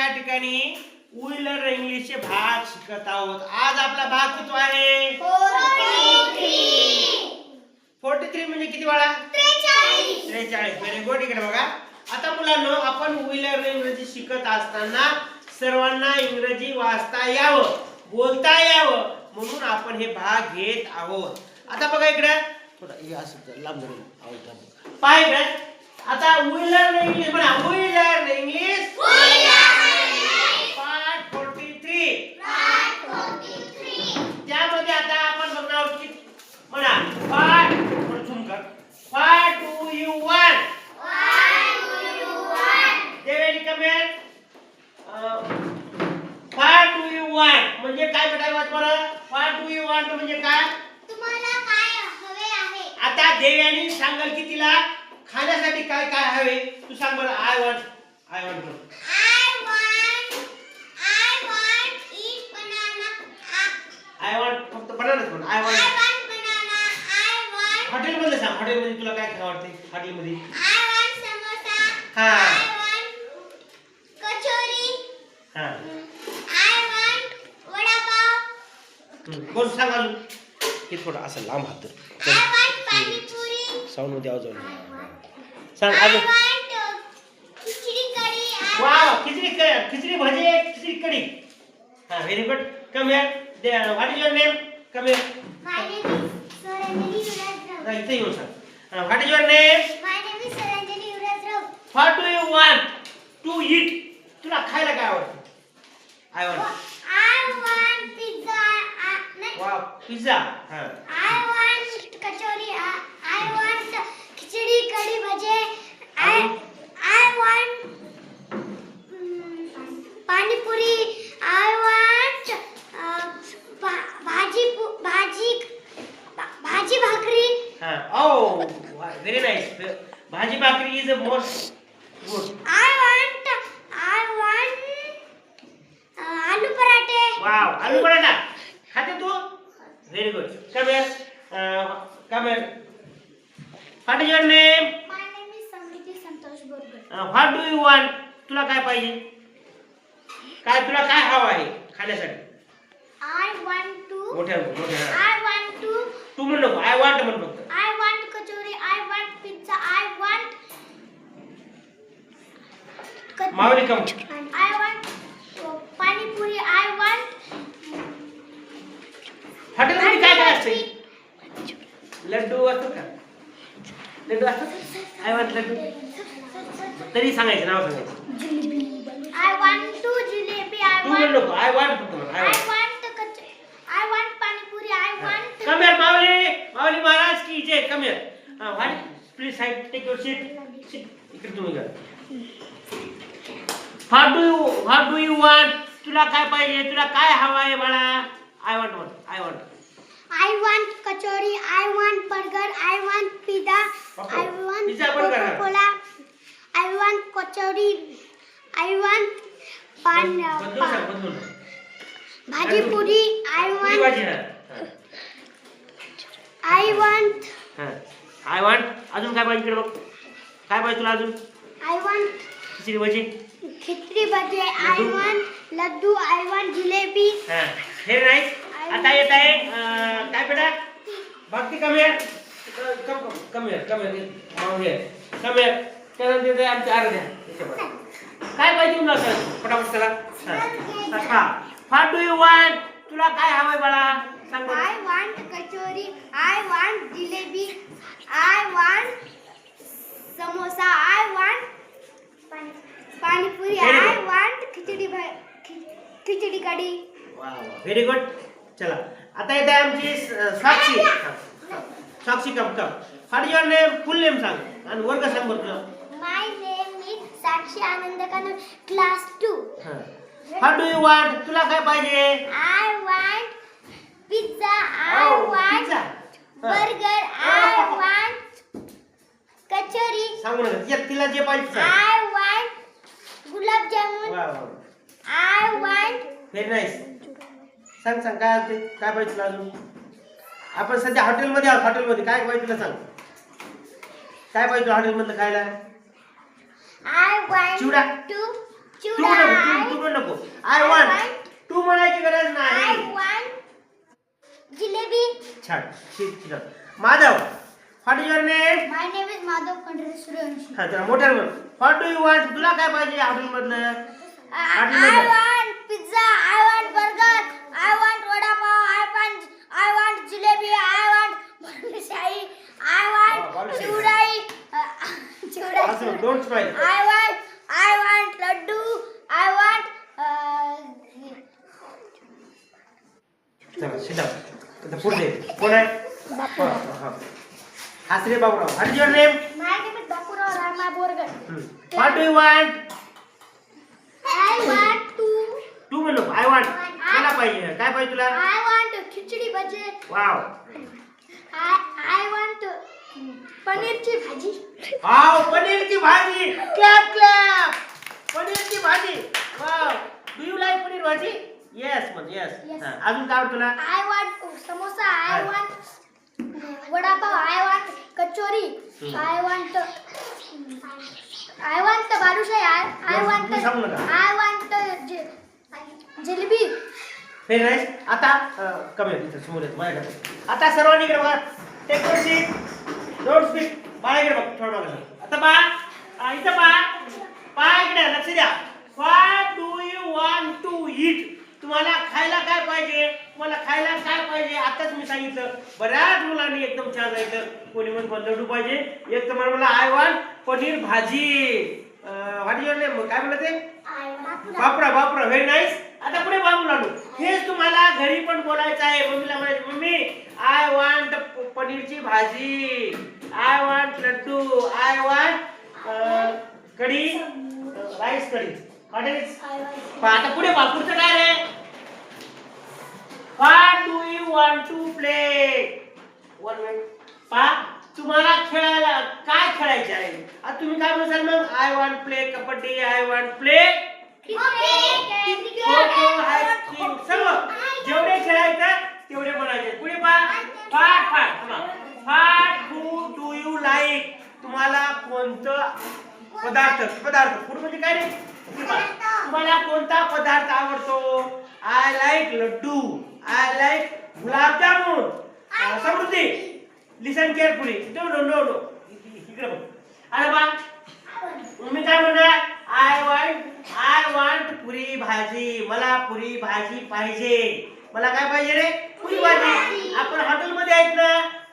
या ठिकाणी we learn इंग्लिशचे भाग शिकत आहोत. आज आपला भाग किती आहे? 43 म्हणजे किती बाळा? 43. Very good. इकडे बघा. आता मुलांनो, आपण वी लर्न इंग्रजी शिकत असताना सर्वांना इंग्रजी वाचता यावं, बोलता यावं म्हणून आपण हे भाग घेत आहोत. आता बघा इकडे थोडं असं लांब धरून आवाज पाय इकडे. आता वी लर्न इंग्लिश म्हणा. We learn English part 43. त्यामध्ये आता आपण बघणार आहोत की म्हणा part What do you want? देवेली comment. What do you want म्हणजे काय बेटा? वाच बरं. What do you want म्हणजे काय? तुम्हाला काय हवे आहे? आता देव्यानी सांगाल की तिला खाण्यासाठी काय काय हवे. तू सांग बरं. I want eat banana. I want फक्त बनानाच म्हण. I want banana. हॉटेल मध्ये सांग. हॉटेल मध्ये तुला काय खावं वाटते? हॉटेल मध्ये I want samosa. हा. I want kachori. हा. I want vada pav. कोण सांग अजून? हे थोडं असं लांब हात I want पाणीपुरी. साऊंड मध्ये आवाज सांग I अजून. want खिचडी कढी. वाव. खिचडी भजी खिचडी कढी. हा. Very good. Come here. What is your name? Come here. My name is Saranjani Yuvraj Rao. इथे येऊन सांग. What is your name? My name is Saranjani Yuvraj Rao. What do you want to eat? तुला खायला काय आवडतं? I want. I want pizza. Wow. Pizza. हा. I want kachori. I want khichdi kadhi bhaje. I want panipuri. I want bhaji bhakri. हा. Oh very nice. Bhaji bhakri is a most good. I want aloo parathe. Wow. Aloo paratha खाते तू? Very good. Come here. Come here. What is your name? My name is Samriti Santosh Borgar. What do you want? तुला काय पाहिजे? काय तुला काय हवं आहे खाण्यासाठी? I want मोठ्या to तू म्हण नको. आय वांट म्हण फक्त. I want kachori. I want pizza. I want Mauli come. I want pani puri. I want हॉटेलमध्ये काय काय असते? लड्डू असतो का? लड्डू असतात? I want laddu. तरी सांगायचं नाव सांगायचं. I want to jalebi. तू म्हण नको. आय वांट फक्त म्हण. I want kachori. I want pani puri. I want come here Mauli Maharaj की जय. Come here. What please side take your seat. इकडे तुम्ही घ्या. What do you want? तुला काय पाहिजे? तुला काय हवं आहे बाळा? I want. I want kachori. I want burger. I want pizza. I want Pizza, burger. Coca-Cola. I want kachori. I want बदलून भाजी पुरी. I puri bhaji. I want. अजून काय पाहिजे? इकडे बघ. काय पाहिजे तुला अजून? I want khichdi bhaji. Khichdi bhaji. I want laddoo. I want jalebi. हा. Very nice. आता येत आहे काय बेटा? Bhakti come here. Come here. त्यानंतर आमचे आराध्या. काय पाहिजे तुला? पटापट चला. हा. What do you want? तुला काय हवंय बाळा? सांग बरं. I want kachori. I want jalebi. I want samosa. I want panipuri. Very I good. want khichdi kadhi. वा. Very good. चला आता येत आहे आमची Sakshi. Sakshi come. What is your name? Full name सांग आणि वर्ग सांग बरं तुला. My name is Sakshi Anand Kanur, class 2. What do you want? तुला काय पाहिजे? I want pizza. I want pizza. burger. I want kachori. सांगू नका. तिला जे पाहिजे सांग. I want gulab jamun. वा. I want very nice. सांग काय असते? काय पाहिजे तुला अजून? आपण सध्या हॉटेलमध्ये आहोत. हॉटेलमध्ये काय पाहिजे तुला सांग. काय पाहिजे तुला हॉटेलमधलं खायला? I want chivda. to तू पण नको. आय वॉन्ट तू म्हणायची गरज नाही. I want jalebi. छान. ठीक. Madhav, what is your name? My name is Madhav Khandre Suryavanshi. हा चला मोठ्याने बोल. What do you want? तुला काय पाहिजे हॉटेल मधलं? I want pizza, I want burger, I want vada pav, I want jalebi, I want balushai, I want chudai, Awesome, don't smile. I want laddu, I want चला sit down. आता पुढे कोण आहे? Hasre Baburao. What is your name? My name is Bakurao Rama Borgar. What do you want? I want to. तू म्हणू. I want. मला पाहिजे. काय पाहिजे तुला? I want khichdi bhaji. Wow. I want पनीरची भाजी. वाव, पनीरची भाजी. Clap clap. पनीरची भाजी. Wow. Do you like paneer bhaji? Yes म्हण. येस. अजून काय आवडतं तुला? I want samosa. I want vada pav. I want kachori. I want balushahi. I want jalebi. Very nice. आता कमी तिथं समोर येत माझ्याकडे. आता सर्वांनी इकडे बघा. Take your seat. Don't speak. बाळाकडे बघ. थोडं बघा. आता बा इथं बा इकडे लक्ष द्या. What do you want to eat? तुम्हाला खायला काय पाहिजे? तुम्हाला खायला काय पाहिजे? आताच मी सांगितलं. बऱ्याच मुलांनी एकदम छान सांगितलं. कोणी म्हणून लड्डू पाहिजे. एक तर मला I want paneer bhaji. What is your name? काय म्हणलं ते? बापरा. Very nice. आता पुढे बा मुलांनो, हेच तुम्हाला घरी पण बोलायचं आहे. मम्मीला म्हणायचं, मम्मी आय वॉन्ट पनीरची भाजी, I want laddoo, I want kadhi, rice kadhi. आता पुढे बा. पुढचं काय रे? What do you want to play? One minute. पा तुम्हाला खेळायला काय खेळायचे आहे? आता तुम्ही काय म्हणाल मग? I want play kabaddi, I want play सर्व जेवढे खेळायचं तेवढे म्हणायचे. पुढे what food do you like? तुम्हाला कोणतं पदार्थ फूड म्हणजे काय रे? तुम्हाला कोणता पदार्थ आवडतो? I like laddu, I like gulab jamun. Samruddhi, listen carefully. No इकडे बघ. अरे बा मी काय म्हणणार? आय वांट पुरी भाजी. मला पुरी भाजी पाहिजे. मला काय पाहिजे रे? पुरी भाजी. आपण हॉटेलमध्ये आहेत ना,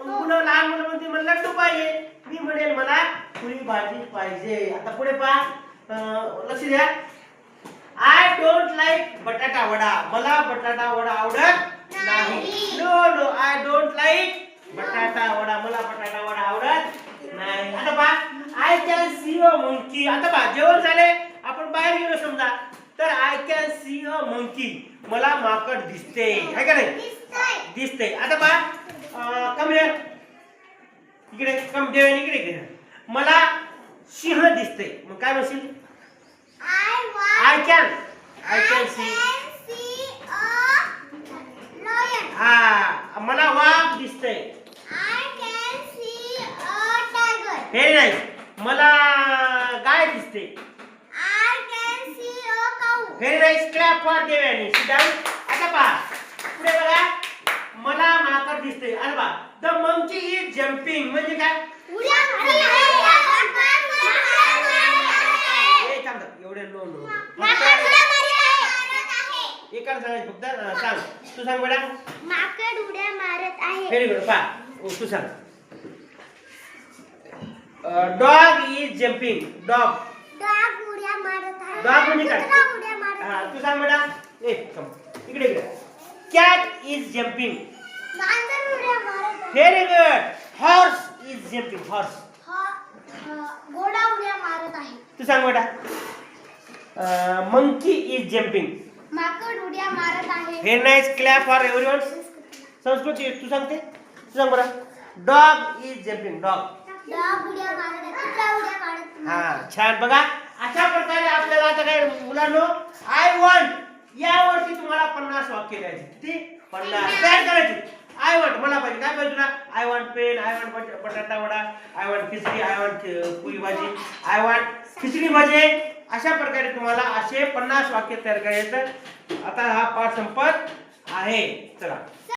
मुलं लहान मुलं म्हणते मला लड्डू पाहिजे. मी म्हणेल मला पुरी भाजी पाहिजे. आता पुढे पहा. लक्ष द्या. आय डोंट लाईक बटाटा वडा. मला बटाटा वडा आवडत नाही. नो आय डोंट लाईक बटाटा वडा. मला बटाटा वडा आवडत नाही. आता पहा. I can see a monkey. आता पहा जेवण झाले, आपण बाहेर गेलो समजा, तर I can see a monkey. मला माकड दिसते. आहे का नाही? दिसते. आता पहा. Come here. इकडे कम देवानी इकडे. मला सिंह दिसते. मग काय म्हणशील? आय कॅन सी हा. मला वाघ दिसते. Very nice. मला गाय दिसते. Very nice. क्लॅप फॉर देवानी. Sit down. आता पहा पुढे बघा. मला माकड दिसते. अरे बा द मंकी इज जम्पिंग म्हणजे काय? एवढे नो एकाला सांगायचं फक्त. सांग. तू सांग बेटा. माकड उड्या मारत आहे. Very good. पहा तू सांग. Dog is jumping. डॉग उड्या मारत आहे. डॉग म्हणजे काय? कुत्रा उड्या मारत आहे. तू सांग बेटा. इकडे. Cat is jumping. मांजर उड्या मारत आहे. Very good. Horse is jumping. Horse. घोडा उड्या मारत आहे. तू सांग बेटा. Monkey is jumping. माकड उड्या मारत आहे. Very nice. Clap for everyone. संस्कृती तू सांगते. तू सांग बरं. Dog is jumping. डॉग उड्या मारत आहे. कुत्रा उड्या मारत आहे. हा छान. बघा अशा प्रकारे आपल्याला आता काय मुलांनो आय वॉन्ट यावरती तुम्हाला 50 वाक्य द्यायची. किती? 50 तयार करायची. आय वॉन्ट मला पाहिजे. काय पाहिजे तुला? I want pen, I want batata vada, I want khichdi, I want puri bhaji, I want खिचडी भाजी, अशा प्रकारे तुम्हाला असे 50 वाक्य तयार करायचं. आता हा पाठ संपत आहे. चला.